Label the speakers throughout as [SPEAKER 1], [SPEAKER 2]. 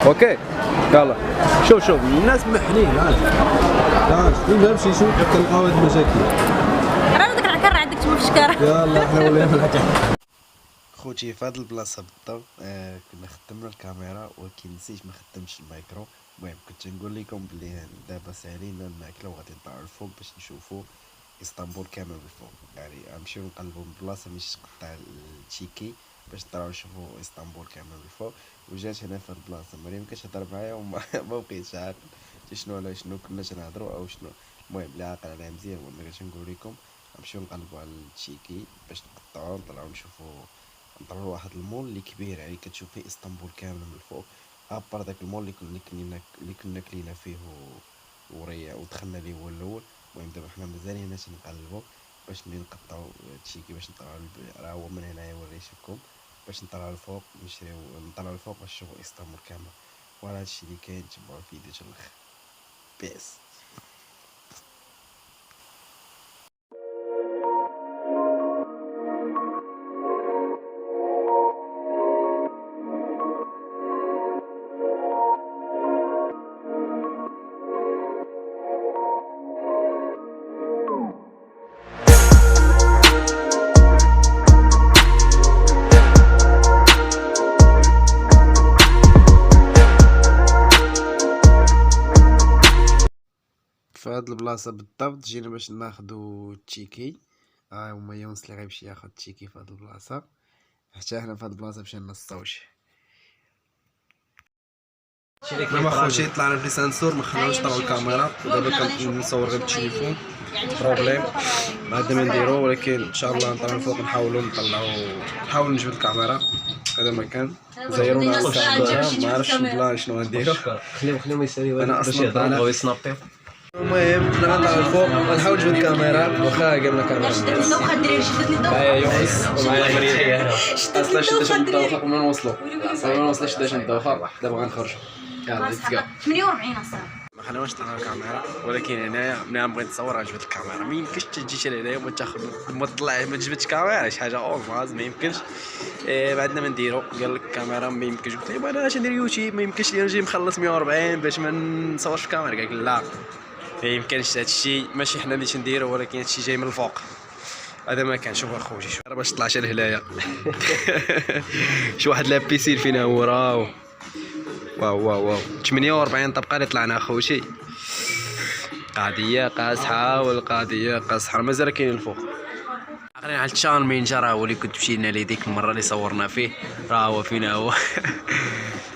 [SPEAKER 1] اوكي يلا. شوف الناس محنين
[SPEAKER 2] نمشي نشوف تلقاو هاد المشاكل.
[SPEAKER 3] راه بدك العكر عندك تما في الشكاره.
[SPEAKER 2] يلا حنا ولينا العكر.
[SPEAKER 4] خوتي في هاد البلاصه بالضبط كنا خدمنا الكاميرا ولكن نسيت ما خدمتش الميكرو. المهم كنت نقول لكم بلي دابا ساهلين الماكله وغادي نطلعوا الفوق باش نشوفوا اسطنبول كامل بالفوق. يعني غنمشيو نقلبوا من بلاصه مش تقطع التيكي باش نطلعوا نشوفوا اسطنبول كامل بالفوق. وجات هنا في هاد البلاصه مريم كتهضر معايا وما بقيتش عارف شنو على شنو كنا تنهضروا او شنو. المهم اللي عاقل عليها مزيان هو ملي كنقول لكم غنمشيو نقلبوا على التشيكي باش نقطعوا نطلعوا نشوفوا نطلعوا واحد المول اللي كبير يعني كتشوف فيه اسطنبول كامل من الفوق. ابار داك المول اللي كنا كلينا فيه وريا ودخلنا ليه هو الاول. المهم دابا حنا مازالين هنا تنقلبوا باش نقطعوا التشيكي باش نطلعوا راه هو من هنايا وريتكم باش نطلعوا الفوق نشريو نطلعوا الفوق باش نشوفوا اسطنبول كامل. وهذا هادشي اللي كاين. تبعوا الفيديو حتى الاخر. بيس. في هاد البلاصه بالضبط جينا باش ناخدو التيكي. ها هما يونس اللي غيمشي ياخد التيكي في هاد البلاصه. حتى حنا في هاد البلاصه مشينا للصوشي. دابا خوتي طلعنا في سانسور ما خلاناش نطلعوا الكاميرا ودابا كنصور غير بالتليفون. بروبليم ما عندنا ما نديرو ولكن ان شاء الله نطلعوا الفوق نحاولوا نحاول نجبد الكاميرا. هذا ما كان زيرونا على الكاميرا ما عرفتش البلان شنو غنديرو.
[SPEAKER 5] خليهم يساليو
[SPEAKER 4] انا
[SPEAKER 5] باش
[SPEAKER 4] اصلا
[SPEAKER 5] يهضروا
[SPEAKER 4] طالع.
[SPEAKER 5] بغاو يسنابيو.
[SPEAKER 4] المهم حنا غنطلعوا الفوق ونحاول نجبد الكاميرا واخا قبلنا كاميرا.
[SPEAKER 3] واخا الدراري شدتني الضوء.
[SPEAKER 4] معايا يونس ومعايا مريم. اصلا شداش الدوخه قبل ما نوصلوا. قبل ما نوصلوا شداش الدوخه دابا غنخرجوا. يلا ليتس جو.
[SPEAKER 3] 48 اصلا.
[SPEAKER 4] ما خليناش نطلعوا الكاميرا ولكن هنايا ملي غنبغي نتصور غنجبد الكاميرا. ما يمكنش تجي لهنايا وما تاخذ ما تطلع ما تجبدش كاميرا شي حاجه اورفاز ما يمكنش. ما عندنا ما نديرو. قال لك الكاميرا ما يمكنش. قلت له انا اش ندير يوتيوب ما يمكنش لي نجي مخلص 140 باش ما نصورش في الكاميرا. قال لك لا ما يمكنش هذا الشيء ماشي حنا اللي تنديرو ولكن هذا الشيء جاي من الفوق. هذا ما كان. شوف اخوتي شوف باش طلع شي لهنايا. شي واحد لاب بيسين فينا هو راهو. واو 48 طبقه اللي طلعنا اخوتي. قضيه قاصحه والقضيه قاصحه مازال كاين الفوق. عاقلين على التشان مينجا راه هو اللي كنت مشينا ليه ديك المره اللي صورنا فيه راه هو فينا هو.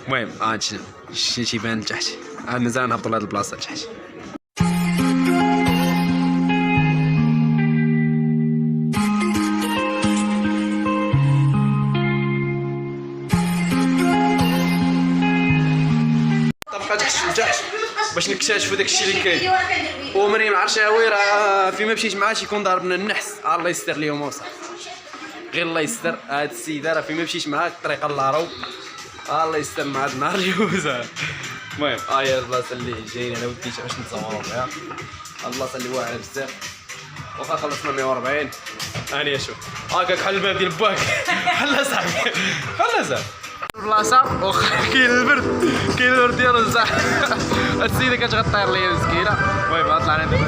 [SPEAKER 4] المهم هادشي شي تيبان لتحت. مازال نهبطوا لهاد البلاصه لتحت. طبقه تحت باش نكتشفوا داكشي اللي كاين. ومريم العرشاوي راه فيما مشيت معاه شيكون ضاربنا النحس. الله يستر ليهم وصح غير الله يستر. هاد السيده راه فيما مشيت معاه الطريقه لاراو. الله يستر مع هاد النهار اللي وزا. المهم هي البلاصه اللي جايين انا وديتها باش نتصوروا فيها. هاد البلاصه اللي واعره بزاف. واخا خلصنا 140 هاني شوف هاكاك حل الباب ديال باك. حل صاحبي حل صاحبي البلاصه واخا كاين البرد ديالو بصح. السيده كتغطير ليا مسكينه. المهم طلعنا دابا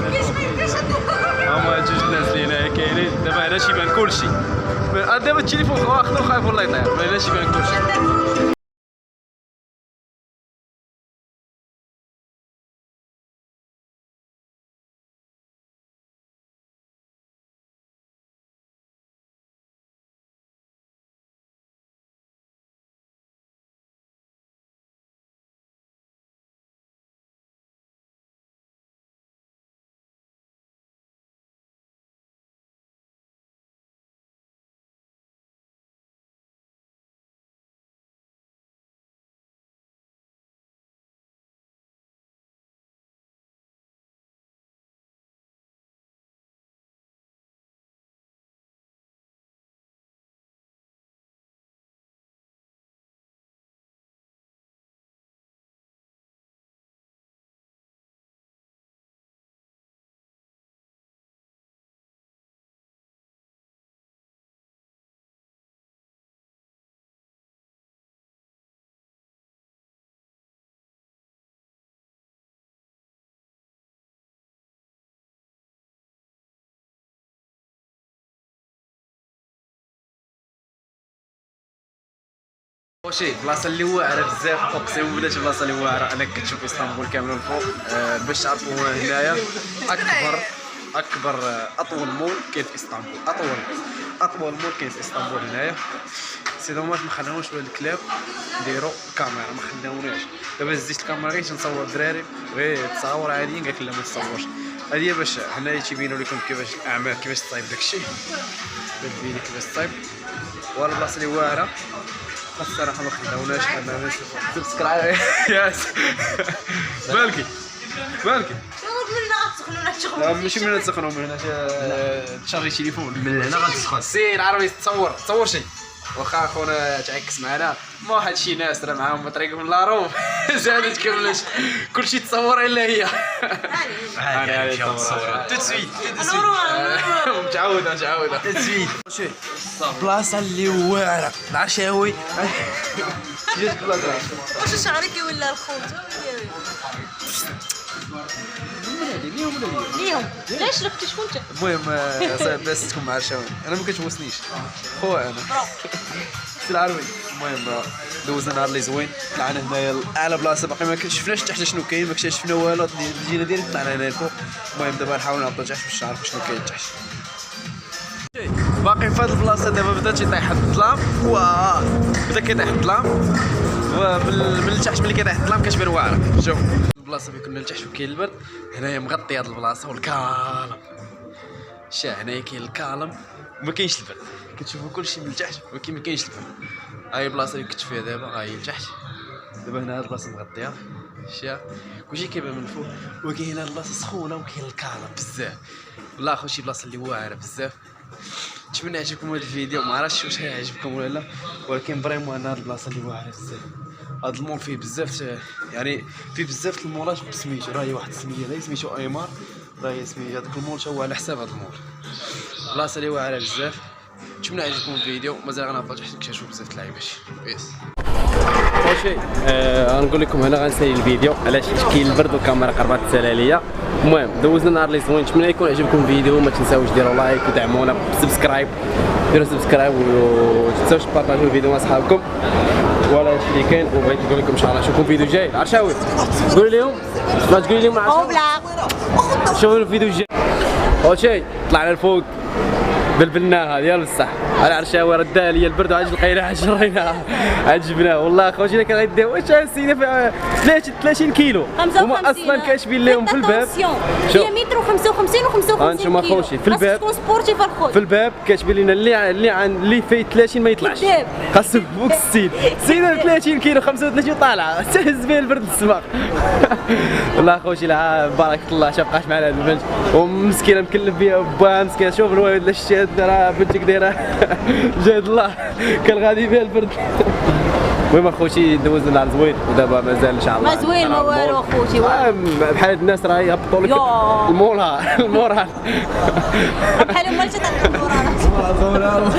[SPEAKER 4] هما جوج الناس اللي هنايا كاينين دابا. هنا تيبان كلشي. دابا التليفون واخدو خايف والله يطير. هنا تيبان كلشي.
[SPEAKER 1] واش بلاصه اللي واعره بزاف، اقسم بالله شي بلاصه اللي واعره. انا كتشوف اسطنبول كامله من فوق. باش تعرفوا هنايا اكبر اطول مول كاين في اسطنبول. اطول مول كاين في اسطنبول هنايا. سي دوماج ما خلاوش الكلاب نديروا كاميرا، ما خلاوناش. دابا زدت الكاميرا غير نصور الدراري غير تصاور عاديين، قالك لا ما تصورش. هذه باش حنايا تيبينوا لكم كيفاش الاعمال، كيفاش تصايب داكشي، بتبين كيفاش تصايب. ولا البلاصه اللي واعره الصراحه ما خلاوناش اننا سبسكرايب. ياس مالكي لا ماشي من هنا تسخنوا، من هنا تشارجي تليفون، من هنا غتسخن. سير عربي تصور شي واخا خونا تعكس معنا، ما واحد شي ناس راه معاهم طريق من لاروم زادت كاملش كلشي تصور الا هي. هاني تصور تسويت متعوده تسويت. بلاصه اللي واعره العشاوي. جات بلاصه
[SPEAKER 3] واش شعرك ولا الخوت ليهم ليش رحتي شكون انت؟
[SPEAKER 1] المهم بلاصتكم مع الشاوي انا ما كتوسنيش خويا انا في العربي. المهم دوزنا نهار اللي زوين، طلعنا هنايا لاعلى بلاصه، باقي ما شفناش تحت شنو كاين، ما اكتشفنا والو، جينا ديريكت طلعنا هنا الفوق. المهم دابا نحاول نهبطوا تحت باش نعرفوا شنو كاين تحت. باقي في هاد البلاصه دابا بدا تيطيح الظلام. واه بدا كيطيح الظلام، ومن التحت ملي كيطيح الظلام كتبان واعره. شوف البلاصه فين كنا لتحت وكاين البرد، هنايا مغطي هاد البلاصه والكالم. شا هنايا كاين الكالم وما كاينش البرد، كتشوفوا كلشي من التحت ولكن ما كاينش البرد. هاي البلاصه اللي كنت فيها دابا، هاي لتحت. دابا هنا هاد البلاصه مغطيه شا كلشي كيبان من الفوق، وكاين هاد البلاصه سخونه وكاين الكالم بزاف. والله اخو شي بلاصه اللي واعره بزاف. نتمنى يعجبكم هذا الفيديو، ما عرفتش واش هيعجبكم ولا لا، ولكن فريمون انا هاد البلاصه اللي واعره بزاف. هاد المول فيه بزاف، يعني فيه بزاف المولات بسميتو، راهي واحد السميه لا سميتو ايمار، راهي سميه هذاك المول هو على حساب هاد المول. بلاصه اللي واعره بزاف. نتمنى يعجبكم الفيديو، مازال غنهبطوا تحت نكتشفوا بزاف د اللعيبات. بيس ماشي غنقول لكم هنا غنسالي الفيديو علاش كاين البرد والكاميرا قربات تسالى ليا. المهم دوزنا نهار اللي زوين، نتمنى يكون عجبكم الفيديو. ما تنساوش ديروا لايك ودعمونا بسبسكرايب، ديروا سبسكرايب وما تنساوش تبارطاجيو الفيديو مع صحابكم. ولا هادشي اللي كاين، وبغيت نقول لكم ان شاء الله نشوفكم فيديو جاي. العرشاوي قولي لهم، ما تقولي لهم شوفوا الفيديو الجاي. اول شيء طلعنا الفوق بلبلناها ديال بصح على عرشاوي ردها لي البرد وعاد لقيناها جريناها عاد جبناها. والله خوتي كان غيديو واش السيده فيها 30 كيلو، هما اصلا كاشفين لهم في الباب.
[SPEAKER 3] هي متر و55 و55
[SPEAKER 1] انتم خوتي في الباب،
[SPEAKER 3] تكون سبورتيف الخوت
[SPEAKER 1] في الباب كاتبين لنا اللي فيه 30 ما يطلعش، خاصو فوق السيده 30 كيلو 35 طالعه تهز به البرد السماق. والله خوتي بارك الله بقاش معنا هاد البنت ومسكينه مكلف بها باها مسكينه. شوف الوالد لا شتي راه بنتك دايره جاد الله كان غادي بها البرد. المهم اخوتي دوزنا نهار زوين ودابا مازال ان شاء الله
[SPEAKER 3] ما زوين ما والو اخوتي،
[SPEAKER 1] بحال هاد الناس راه يهبطوا لك المورال
[SPEAKER 3] بحال هما اللي تيطلعوا المورال.